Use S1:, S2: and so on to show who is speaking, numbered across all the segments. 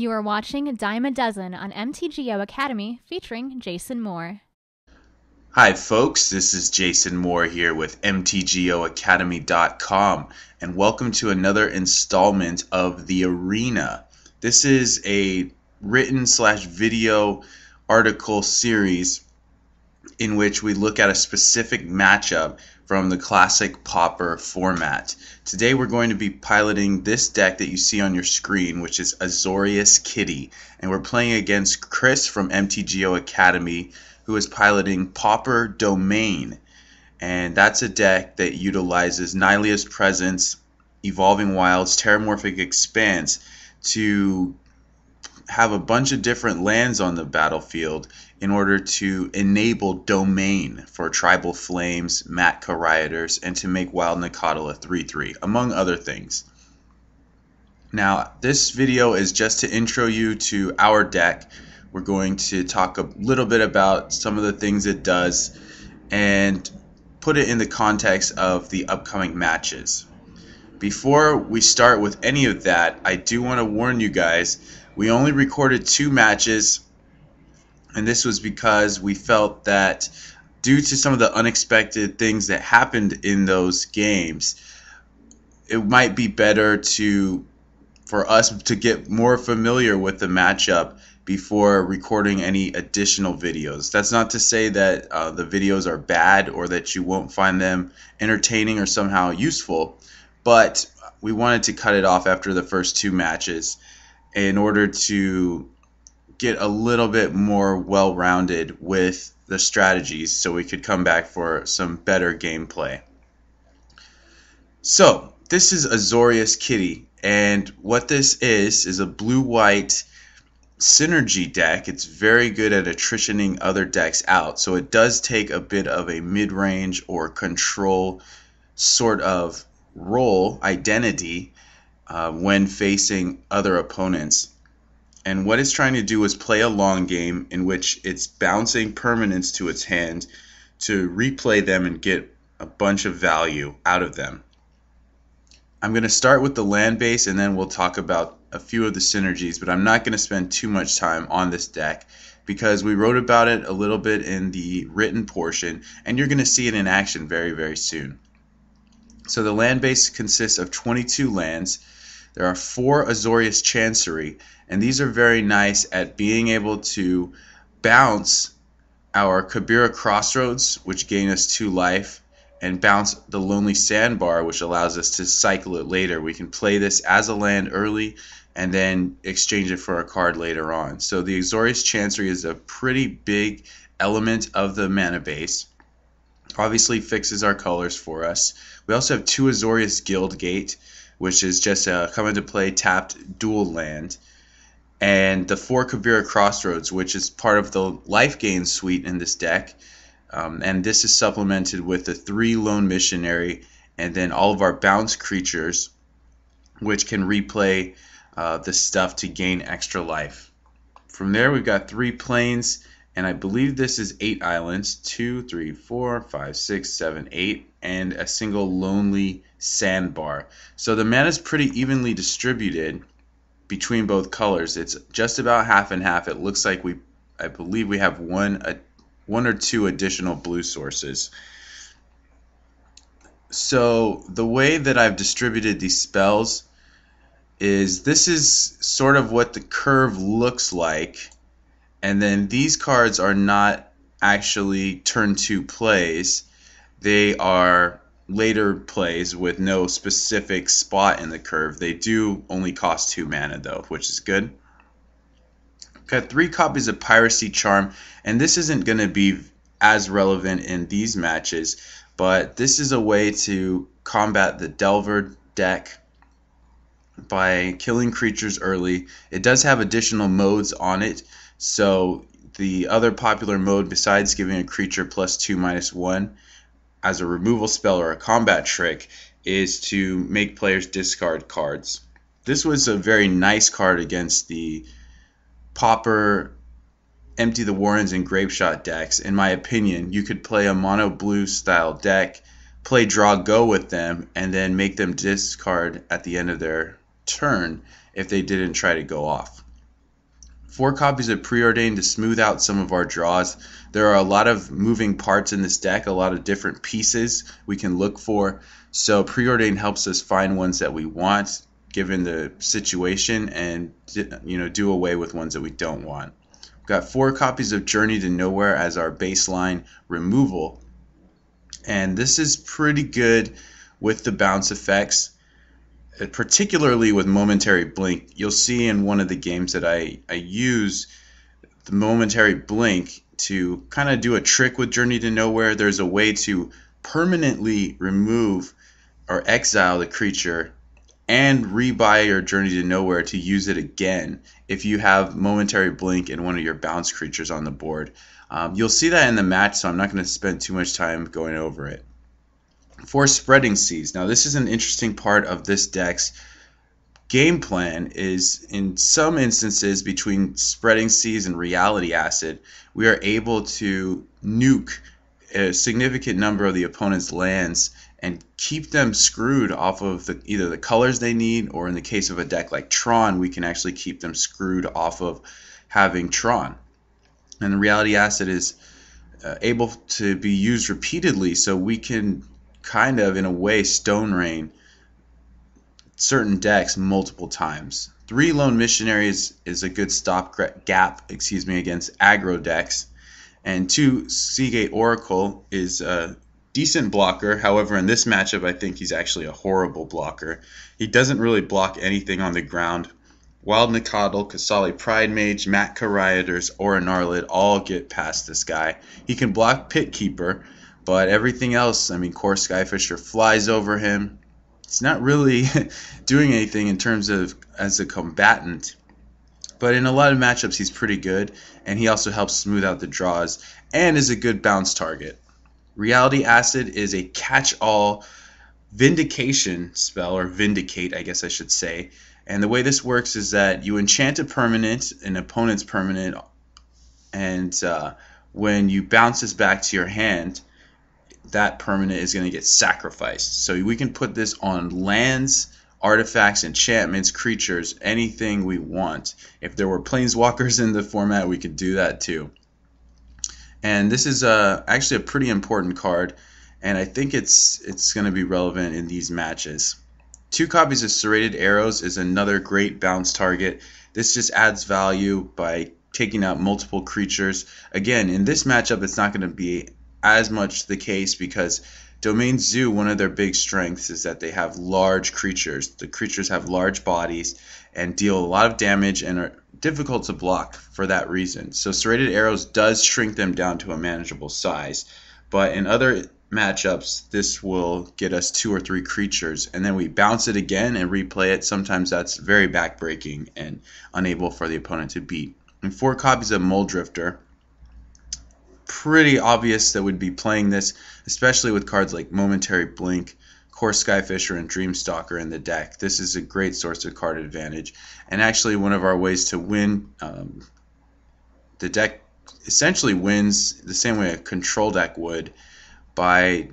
S1: You are watching Dime a Dozen on MTGO Academy featuring Jason Moore.
S2: Hi folks, this is Jason Moore here with MTGOacademy.com and welcome to another installment of The Arena. This is a written/video article series in which we look at a specific matchup from the classic Pauper format. Today we're going to be piloting this deck that you see on your screen, which is Azorius Kitty, and we're playing against Chris from MTGO Academy, who is piloting Pauper Domain, and that's a deck that utilizes Nylea's Presence, Evolving Wilds, Terramorphic Expanse to have a bunch of different lands on the battlefield in order to enable Domain for Tribal Flames, Matka Rioters, and to make Wild Nacatl a 3/3, among other things. Now, this video is just to intro you to our deck. We're going to talk a little bit about some of the things it does and put it in the context of the upcoming matches. Before we start with any of that, I do want to warn you guys, we only recorded 2 matches, and this was because we felt that due to some of the unexpected things that happened in those games, it might be better for us to get more familiar with the matchup before recording any additional videos. That's not to say that the videos are bad or that you won't find them entertaining or somehow useful, but we wanted to cut it off after the first 2 matches in order to get a little bit more well-rounded with the strategies so we could come back for some better gameplay. So, this is Azorius Kitty, and what this is a blue-white synergy deck. It's very good at attritioning other decks out, so it does take a bit of a mid-range or control sort of role identity when facing other opponents. And what it's trying to do is play a long game in which it's bouncing permanents to its hand to replay them and get a bunch of value out of them. I'm going to start with the land base and then we'll talk about a few of the synergies, but I'm not going to spend too much time on this deck because we wrote about it a little bit in the written portion and you're going to see it in action very, very soon. So the land base consists of 22 lands. There are 4 Azorius Chancery, and these are very nice at being able to bounce our Kabira Crossroads, which gain us 2 life, and bounce the Lonely Sandbar, which allows us to cycle it later. We can play this as a land early and then exchange it for a card later on. So the Azorius Chancery is a pretty big element of the mana base. Obviously fixes our colors for us. We also have 2 Azorius Guildgate, which is just a come into play tapped dual land, and the 4 Kabira Crossroads, which is part of the life gain suite in this deck, and this is supplemented with the 3 Lone Missionary, and then all of our bounce creatures, which can replay the stuff to gain extra life. From there, we've got 3 plains, and I believe this is 8 islands, 2, 3, 4, 5, 6, 7, 8, and a single Lonely Sandbar. So the mana is pretty evenly distributed between both colors. It's just about half and half. It looks like I believe we have one or 2 additional blue sources. So the way that I've distributed these spells is this is sort of what the curve looks like, and then these cards are not actually turn 2 plays. They are later plays with no specific spot in the curve. They do only cost 2 mana though, which is good. Got 3 copies of Piracy Charm, and this isn't going to be as relevant in these matches, but this is a way to combat the Delver deck by killing creatures early. It does have additional modes on it, so the other popular mode besides giving a creature +2/-1 as a removal spell or a combat trick is to make players discard cards. This was a very nice card against the Pauper, Empty the Warrens, and Grapeshot decks. In my opinion, you could play a mono blue style deck, play draw go with them, and then make them discard at the end of their turn if they didn't try to go off. 4 copies of Preordain to smooth out some of our draws. There are a lot of moving parts in this deck, a lot of different pieces we can look for. So Preordain helps us find ones that we want given the situation and do away with ones that we don't want. We've got 4 copies of Journey to Nowhere as our baseline removal. And this is pretty good with the bounce effects, particularly with Momentary Blink. You'll see in one of the games that I use the Momentary Blink to kind of do a trick with Journey to Nowhere. There's a way to permanently remove or exile the creature and rebuy your Journey to Nowhere to use it again if you have Momentary Blink in one of your bounce creatures on the board. You'll see that in the match, so I'm not going to spend too much time going over it. For Spreading Seas, now this is an interesting part of this deck's game plan. Is in some instances between Spreading Seas and Reality Acid, we are able to nuke a significant number of the opponent's lands and keep them screwed off of either the colors they need, or in the case of a deck like Tron, we can actually keep them screwed off of having Tron. And Reality Acid is able to be used repeatedly, so we can kind of, in a way, Stone Rain certain decks multiple times. 3 Lone Missionaries is a good stop gap against aggro decks, and 2 Seagate Oracle is a decent blocker. However, in this matchup, I think he's actually a horrible blocker. He doesn't really block anything on the ground. Wild Nikadal, Kasali Pride Mage, Matka Rioters, or Narlid all get past this guy. He can block Pit Keeper, but everything else, I mean, Core Skyfisher flies over him. It's not really doing anything in terms of as a combatant. But in a lot of matchups, he's pretty good, and he also helps smooth out the draws and is a good bounce target. Reality Acid is a catch-all vindication spell, or vindicate, I guess I should say. And the way this works is that you enchant a permanent, an opponent's permanent, and when you bounce this back to your hand, that permanent is going to get sacrificed. So we can put this on lands, artifacts, enchantments, creatures, anything we want. If there were planeswalkers in the format, we could do that too. And this is actually a pretty important card, and I think it's going to be relevant in these matches. 2 copies of Serrated Arrows is another great bounce target. This just adds value by taking out multiple creatures. Again, in this matchup, it's not going to be as much the case because Domain Zoo, one of their big strengths is that they have large creatures. The creatures have large bodies and deal a lot of damage and are difficult to block for that reason. So Serrated Arrows does shrink them down to a manageable size. But in other matchups, this will get us 2 or 3 creatures, and then we bounce it again and replay it. Sometimes that's very backbreaking and unable for the opponent to beat. And 4 copies of Muldrifter. Pretty obvious that we'd be playing this, especially with cards like Momentary Blink, Core Skyfisher, and Dreamstalker in the deck. This is a great source of card advantage, and actually one of our ways to win. The deck essentially wins the same way a control deck would, by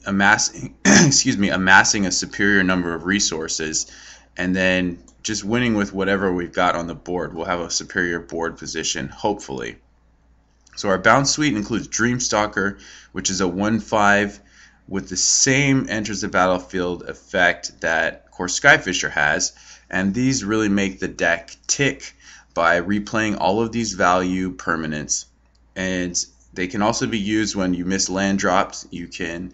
S2: amassing amassing a superior number of resources, and then just winning with whatever we've got on the board. We'll have a superior board position, hopefully. So our bounce suite includes Dreamstalker, which is a 1/5 with the same enters the battlefield effect that Core Skyfisher has, and these really make the deck tick by replaying all of these value permanents. And they can also be used when you miss land drops. You can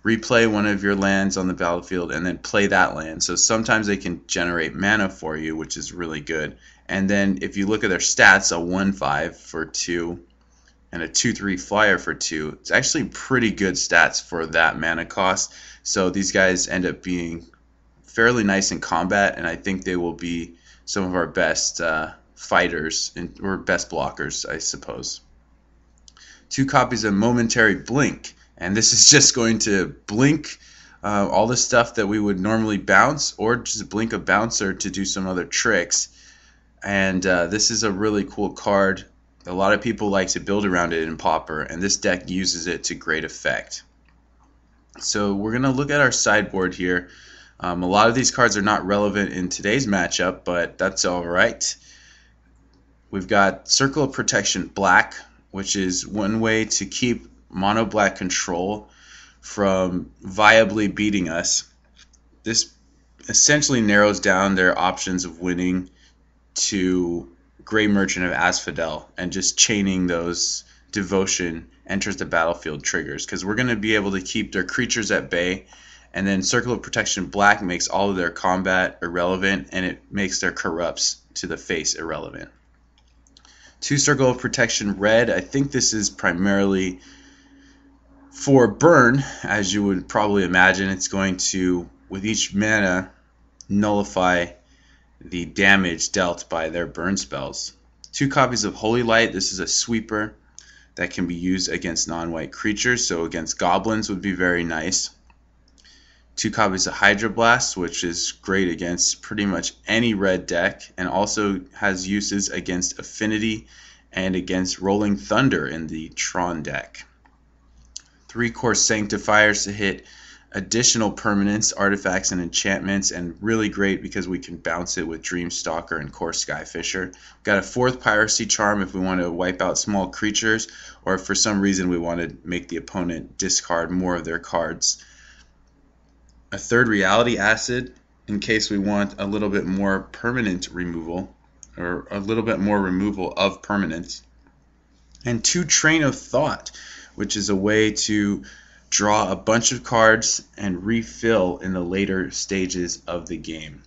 S2: replay one of your lands on the battlefield and then play that land. So sometimes they can generate mana for you, which is really good. And then if you look at their stats, a 1/5 for 2 and a 2/3 flyer for 2, it's actually pretty good stats for that mana cost. So these guys end up being fairly nice in combat, and I think they will be some of our best fighters or best blockers, I suppose. 2 copies of Momentary Blink, and this is just going to blink all the stuff that we would normally bounce, or just blink a bouncer to do some other tricks. And this is a really cool card. A lot of people like to build around it in Pauper, and this deck uses it to great effect. So we're going to look at our sideboard here. A lot of these cards are not relevant in today's matchup, but that's alright. We've got Circle of Protection Black, which is one way to keep mono black control from viably beating us. This essentially narrows down their options of winning to Grey Merchant of Asphodel and just chaining those Devotion enters the battlefield triggers, because we're going to be able to keep their creatures at bay, and then Circle of Protection Black makes all of their combat irrelevant, and it makes their corrupts to the face irrelevant. 2 Circle of Protection Red, I think this is primarily for burn, as you would probably imagine. It's going to, with each mana, nullify the damage dealt by their burn spells. 2 copies of Holy Light, this is a sweeper that can be used against non-white creatures, so against goblins would be very nice. 2 copies of Hydroblast, which is great against pretty much any red deck, and also has uses against Affinity and against Rolling Thunder in the Tron deck. 3 Core Sanctifiers to hit additional permanents, artifacts, and enchantments, and really great because we can bounce it with Dreamstalker and Core Skyfisher. We've got a 4th Piracy Charm if we want to wipe out small creatures, or if for some reason we want to make the opponent discard more of their cards. A 3rd Reality Acid in case we want a little bit more permanent removal, or a little bit more removal of permanents. And 2 Train of Thought, which is a way to draw a bunch of cards and refill in the later stages of the game.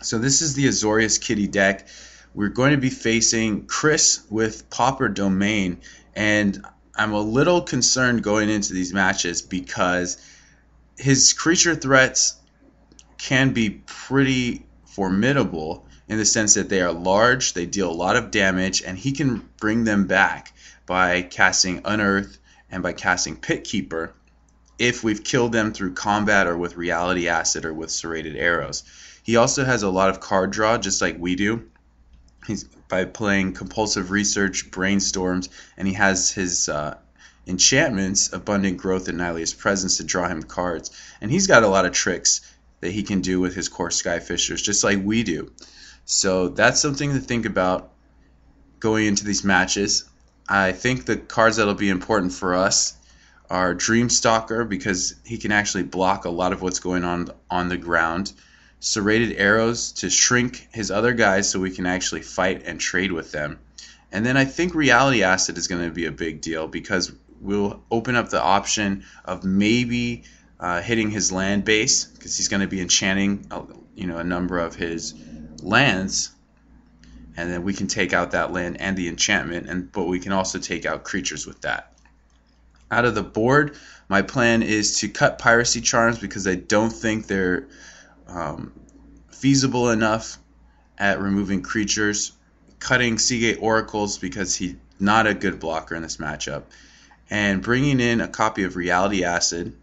S2: So this is the Azorius Kitty deck. We're going to be facing Chris with Pauper Domain, and I'm a little concerned going into these matches because his creature threats can be pretty formidable in the sense that they are large, they deal a lot of damage, and he can bring them back by casting Unearth and by casting Pit Keeper if we've killed them through combat or with Reality Acid or with Serrated Arrows. He also has a lot of card draw, just like we do. He's by playing Compulsive Research, Brainstorms, and he has his enchantments, Abundant Growth, and Nylea's Presence to draw him cards. And he's got a lot of tricks that he can do with his Core Skyfishers, just like we do. So that's something to think about going into these matches. I think the cards that'll be important for us are Dreamstalker, because he can actually block a lot of what's going on the ground. Serrated Arrows to shrink his other guys so we can actually fight and trade with them. And then I think Reality Acid is going to be a big deal because we'll open up the option of maybe hitting his land base, because he's going to be enchanting a number of his lands. And then we can take out that land and the enchantment, but we can also take out creatures with that. Out of the board, my plan is to cut Piracy Charms because I don't think they're feasible enough at removing creatures. Cutting Seagate Oracles because he's not a good blocker in this matchup. And bringing in a copy of Reality Acid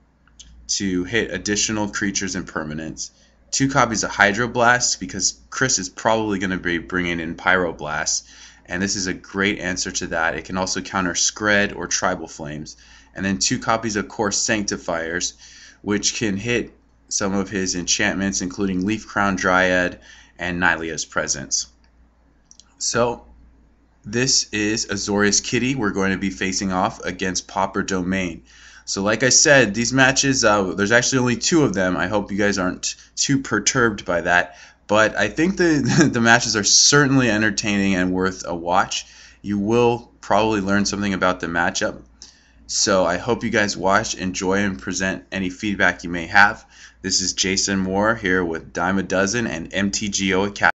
S2: to hit additional creatures and permanents. 2 copies of Hydroblast because Chris is probably going to be bringing in Pyroblast, and this is a great answer to that. It can also counter Skred or Tribal Flames. And then 2 copies of Core Sanctifiers, which can hit some of his enchantments, including Leaf Crown Dryad and Nylea's Presence. So this is Azorius Kitty. We're going to be facing off against Pauper Domain. So like I said, these matches, there's actually only 2 of them. I hope you guys aren't too perturbed by that. But I think the matches are certainly entertaining and worth a watch. You will probably learn something about the matchup. So I hope you guys watch, enjoy, and present any feedback you may have. This is Jason Moore here with Dime a Dozen and MTGO Academy.